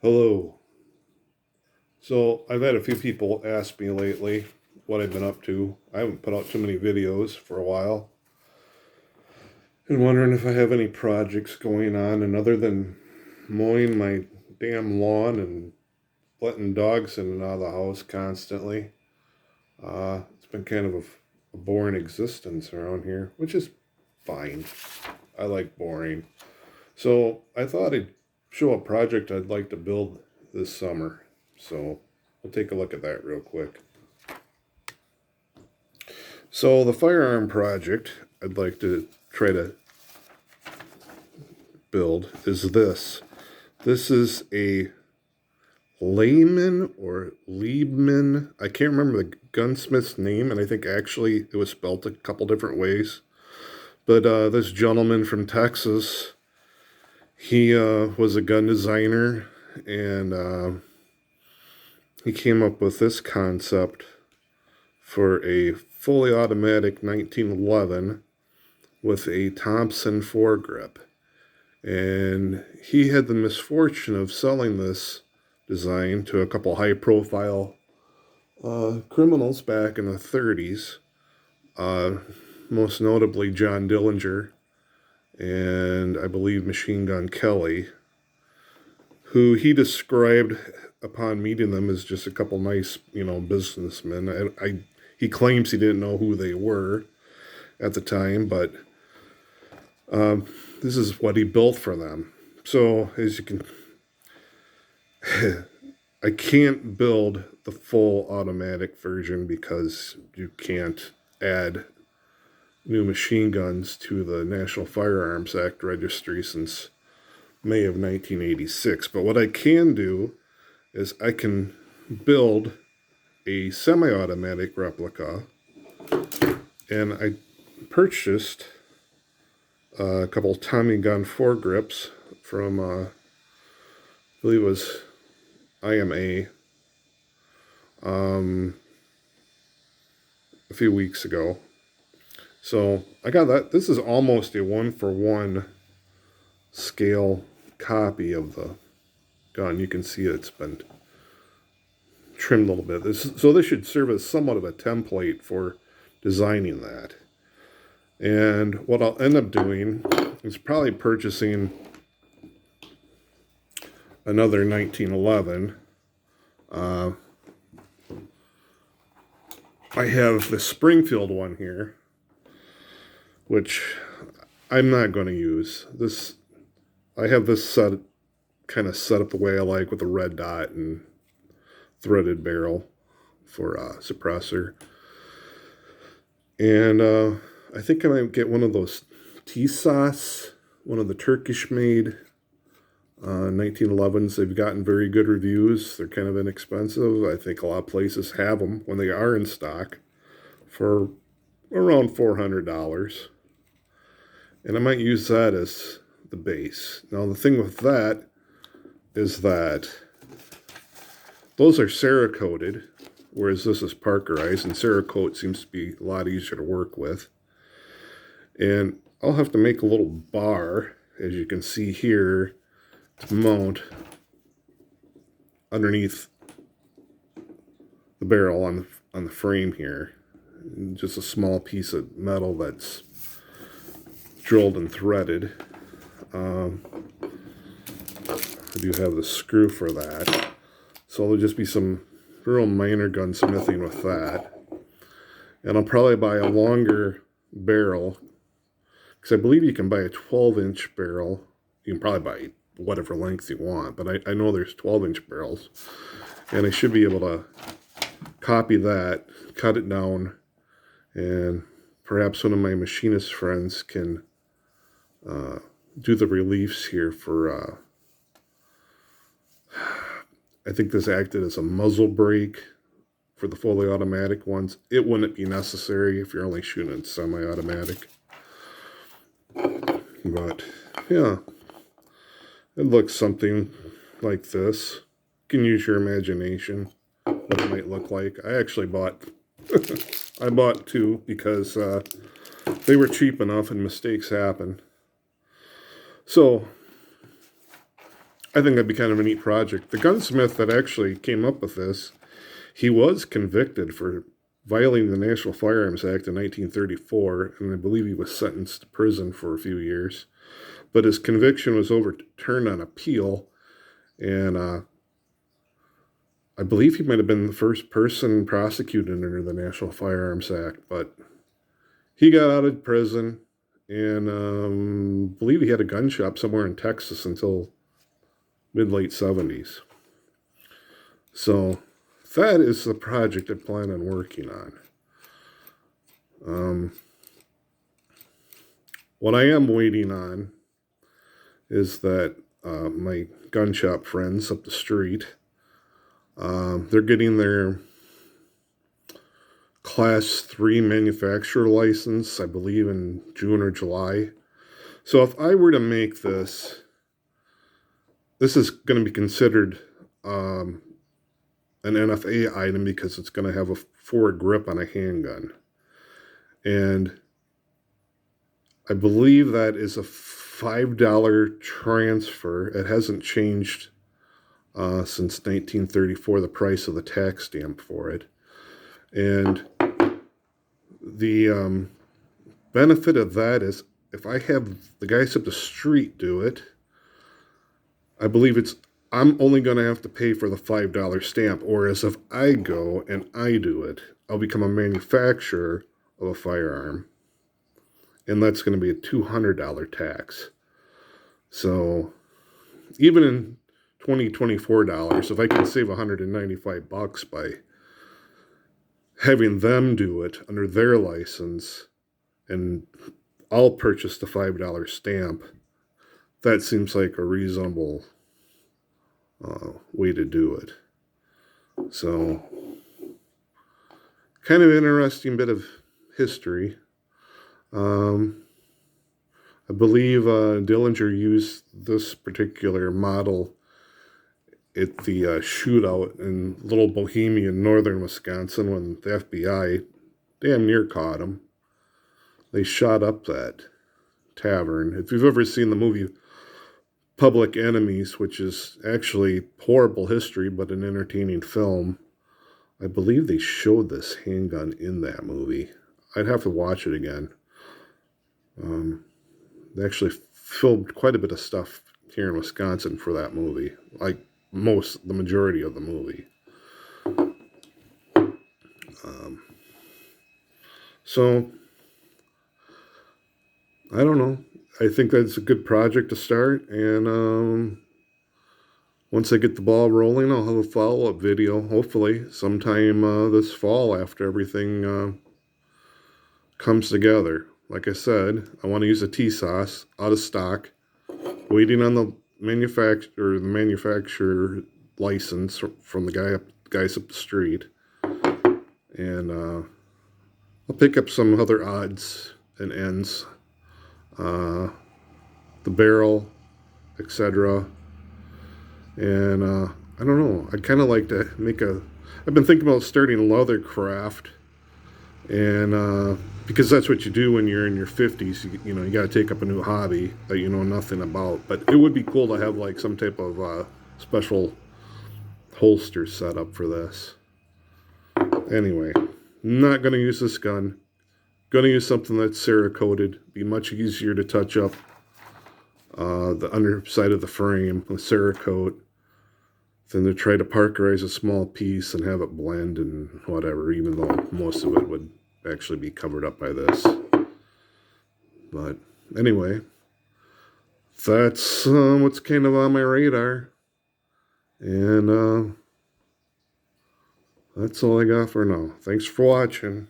Hello. So I've had a few people ask me lately what I've been up to. I haven't put out too many videos for a while. And wondering if I have any projects going on, and other than mowing my damn lawn and letting dogs in and out of the house constantly. It's been kind of a boring existence around here, which is fine. I like boring. So I thought I'd show a project I'd like to build this summer. So we'll take a look at that real quick. So the firearm project I'd like to try to build is this. This is a Lehman or Lebman. I can't remember the gunsmith's name, and I think actually it was spelled a couple different ways. But this gentleman from Texas, he was a gun designer, and he came up with this concept for a fully automatic 1911 with a Thompson foregrip. And he had the misfortune of selling this design to a couple high-profile criminals back in the 30s, most notably John Dillinger and I believe Machine Gun Kelly, who he described upon meeting them as just a couple nice, businessmen. He claims he didn't know who they were at the time, but this is what he built for them. So as you can, I can't build the full automatic version because you can't add new machine guns to the National Firearms Act registry since May of 1986. But what I can do is I can build a semi-automatic replica, and I purchased a couple Tommy gun foregrips from, I believe it was IMA, a few weeks ago. So I got that. This is almost a 1-for-1 scale copy of the gun. You can see it's been trimmed a little bit. So this should serve as somewhat of a template for designing that. And what I'll end up doing is probably purchasing another 1911. I have the Springfield one here, which I'm not going to use. I have this kind of set up the way I like, with a red dot and threaded barrel for suppressor. And I think I might get one of those T-Sauce, one of the Turkish-made 1911s. They've gotten very good reviews. They're kind of inexpensive. I think a lot of places have them when they are in stock for around $400. And I might use that as the base. Now the thing with that is that those are Cerakoted, whereas this is Parkerized, and Cerakote seems to be a lot easier to work with. And I'll have to make a little bar, as you can see here, to mount underneath the barrel on the frame here. Just a small piece of metal that's drilled and threaded. I do have the screw for that. So there'll just be some real minor gunsmithing with that. And I'll probably buy a longer barrel, because I believe you can buy a 12-inch barrel. You can probably buy whatever length you want, but I know there's 12-inch barrels. And I should be able to copy that, cut it down, and perhaps one of my machinist friends can do the reliefs here for, I think this acted as a muzzle brake for the fully automatic ones. It wouldn't be necessary if you're only shooting in semi-automatic. But, yeah, it looks something like this. You can use your imagination what it might look like. I actually bought, I bought two because they were cheap enough and mistakes happen. So I think that'd be kind of a neat project. The gunsmith that actually came up with this, he was convicted for violating the National Firearms Act in 1934, and I believe he was sentenced to prison for a few years. But his conviction was overturned on appeal, and I believe he might have been the first person prosecuted under the National Firearms Act. But he got out of prison, and I believe he had a gun shop somewhere in Texas until mid-late 70s. So that is the project I plan on working on. What I am waiting on is that my gun shop friends up the street, they're getting their Class 3 manufacturer license, I believe, in June or July. So if I were to make this, this is going to be considered an NFA item because it's going to have a forward grip on a handgun. And I believe that is a $5 transfer. It hasn't changed since 1934, the price of the tax stamp for it. And the benefit of that is if I have the guys up the street do it, I believe I'm only going to have to pay for the $5 stamp. Whereas if I go and I do it, I'll become a manufacturer of a firearm. And that's going to be a $200 tax. So even in $20, if I can save $195 by having them do it under their license, and I'll purchase the $5 stamp, that seems like a reasonable way to do it. So, kind of interesting bit of history. I believe Dillinger used this particular model at the shootout in Little Bohemia, northern Wisconsin, when the FBI damn near caught him. They shot up that tavern. If you've ever seen the movie Public Enemies, which is actually horrible history but an entertaining film, I believe they showed this handgun in that movie. I'd have to watch it again. They actually filmed quite a bit of stuff here in Wisconsin for that movie, like the majority of the movie. So, I don't know. I think that's a good project to start, and once I get the ball rolling, I'll have a follow-up video, hopefully sometime this fall after everything comes together. Like I said, I want to use a T-sauce out of stock, waiting on the manufacturer license from the guys up the street, and I'll pick up some other odds and ends, the barrel, etc. And I don't know. I'd kind of like to I've been thinking about starting leather craft, and because that's what you do when you're in your 50s. You know, you got to take up a new hobby that you know nothing about. But it would be cool to have like some type of special holster set up for this. Anyway, not going to use this gun. Going to use something that's Cerakoted. Be much easier to touch up the underside of the frame with Cerakote than to try to parkerize a small piece and have it blend and whatever, even though most of it would actually be covered up by this. But anyway, that's what's kind of on my radar. And that's all I got for now. Thanks for watching.